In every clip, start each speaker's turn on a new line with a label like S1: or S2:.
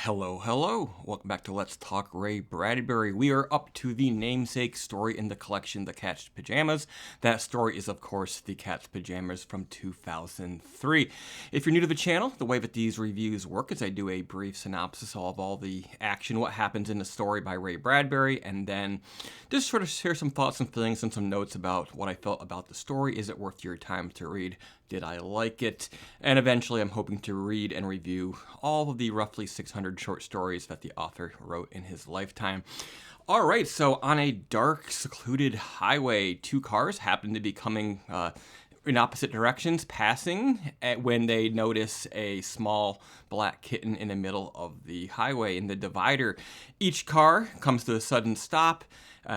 S1: Hello, hello. Welcome back to Let's Talk Ray Bradbury. We are up to the namesake story in the collection, The Cat's Pajamas. That story is, of course, The Cat's Pajamas from 2003. If you're new to the channel, the way that these reviews work is I do a brief synopsis of all the action, what happens in the story by Ray Bradbury, and then just sort of share some thoughts and feelings and some notes about what I felt about the story. Is it worth your time to read? Did I like it? And eventually I'm hoping to read and review all of the roughly 600 short stories that the author wrote in his lifetime. All right, so on a dark, secluded highway, two cars happen to be coming in opposite directions, passing when they notice a small black kitten in the middle of the highway in the divider. Each car comes to a sudden stop.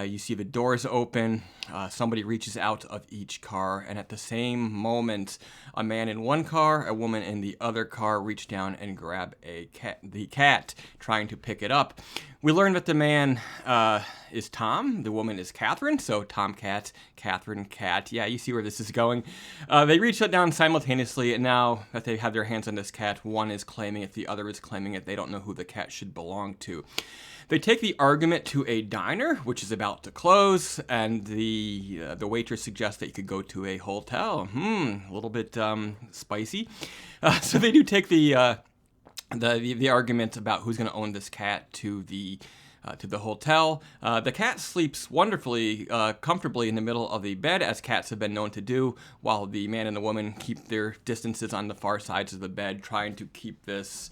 S1: You see the doors open, somebody reaches out of each car, and at the same moment, a man in one car, a woman in the other car reach down and grab the cat, trying to pick it up. We learn that the man is Tom, the woman is Catherine, so Tom Cat, Catherine Cat. Yeah, you see where this is going. They reach it down simultaneously, and now that they have their hands on this cat, one is claiming it, the other is claiming it. They don't know who the cat should belong to. They take the argument to a diner, which is about to close, and the waitress suggests that you could go to a hotel. A little bit spicy. So they do take the argument about who's going to own this cat to the hotel. The cat sleeps wonderfully, comfortably in the middle of the bed, as cats have been known to do, while the man and the woman keep their distances on the far sides of the bed, trying to keep this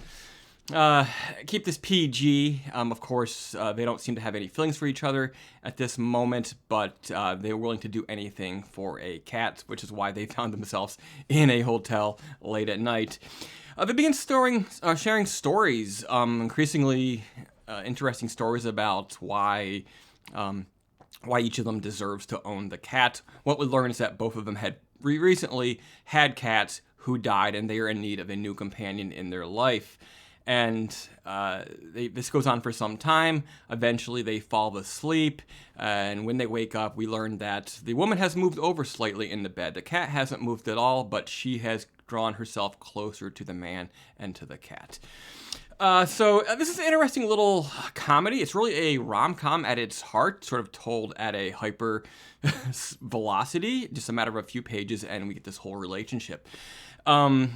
S1: PG. Of course, they don't seem to have any feelings for each other at this moment, but they're willing to do anything for a cat, which is why they found themselves in a hotel late at night. They begin sharing stories, increasingly interesting stories about why each of them deserves to own the cat. What we learn is that both of them had recently had cats who died, and they are in need of a new companion in their life. And this goes on for some time. Eventually, they fall asleep, and when they wake up, we learn that the woman has moved over slightly in the bed. The cat hasn't moved at all, but she has drawn herself closer to the man and to the cat. So this is an interesting little comedy. It's really a rom-com at its heart, sort of told at a hyper velocity, just a matter of a few pages, and we get this whole relationship. I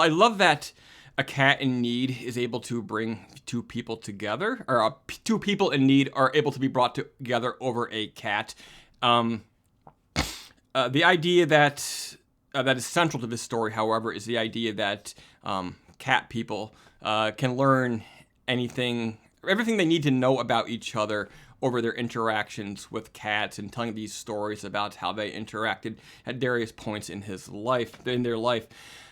S1: love that a cat in need is able to bring two people together, or two people in need are able to be brought together over a cat. The idea that is central to this story, however, is the idea that cat people can learn everything they need to know about each other over their interactions with cats, and telling these stories about how they interacted at various points in their life.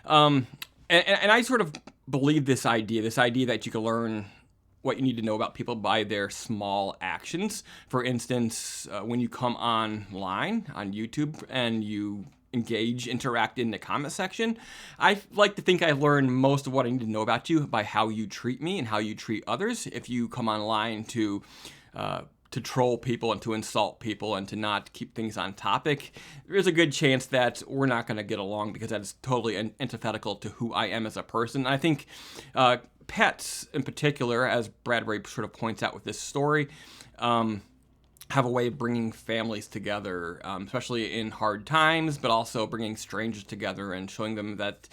S1: And I sort of believe this idea that you can learn what you need to know about people by their small actions. For instance, when you come online on YouTube and you interact in the comment section, I like to think I learn most of what I need to know about you by how you treat me and how you treat others. If you come online to troll people and to insult people and to not keep things on topic, there's a good chance that we're not going to get along, because that is totally antithetical to who I am as a person. I think pets in particular, as Bradbury sort of points out with this story, have a way of bringing families together, especially in hard times, but also bringing strangers together and showing them that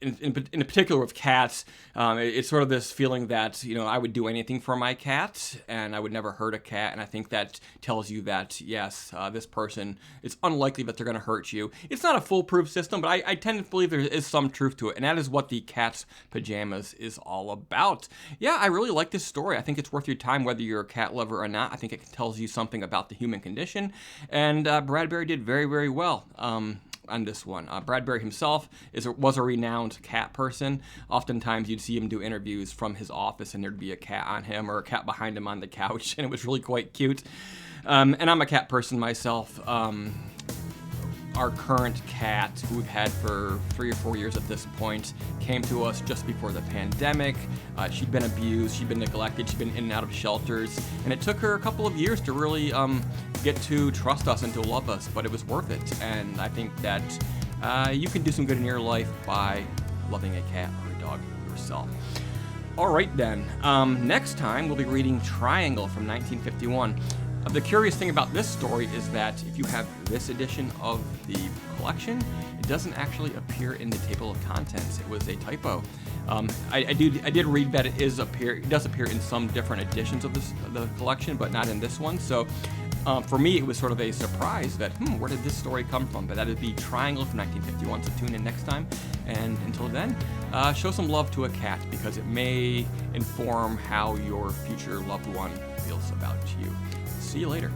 S1: in particular with cats, it's sort of this feeling that, I would do anything for my cat, and I would never hurt a cat, and I think that tells you that, yes, this person, it's unlikely that they're going to hurt you. It's not a foolproof system, but I tend to believe there is some truth to it, and that is what The Cat's Pajamas is all about. Yeah, I really like this story. I think it's worth your time, whether you're a cat lover or not. I think it tells you something about the human condition, and Bradbury did very, very well on this one. Bradbury himself was a renowned cat person. Oftentimes you'd see him do interviews from his office, and there'd be a cat on him or a cat behind him on the couch, and it was really quite cute. And I'm a cat person myself. Our current cat, who we've had for 3 or 4 years at this point, came to us just before the pandemic. She'd been abused, she'd been neglected, she'd been in and out of shelters, and it took her a couple of years to really get to trust us and to love us, but it was worth it. And I think that you can do some good in your life by loving a cat or a dog yourself. All right, then. Next time, we'll be reading Triangle from 1951. The curious thing about this story is that if you have this edition of the collection, it doesn't actually appear in the table of contents. It was a typo. I did read that it does appear in some different editions of the collection, but not in this one. So for me, it was sort of a surprise that, where did this story come from? But that would be Triangle from 1951, so tune in next time. And until then, show some love to a cat, because it may inform how your future loved one feels about you. See you later.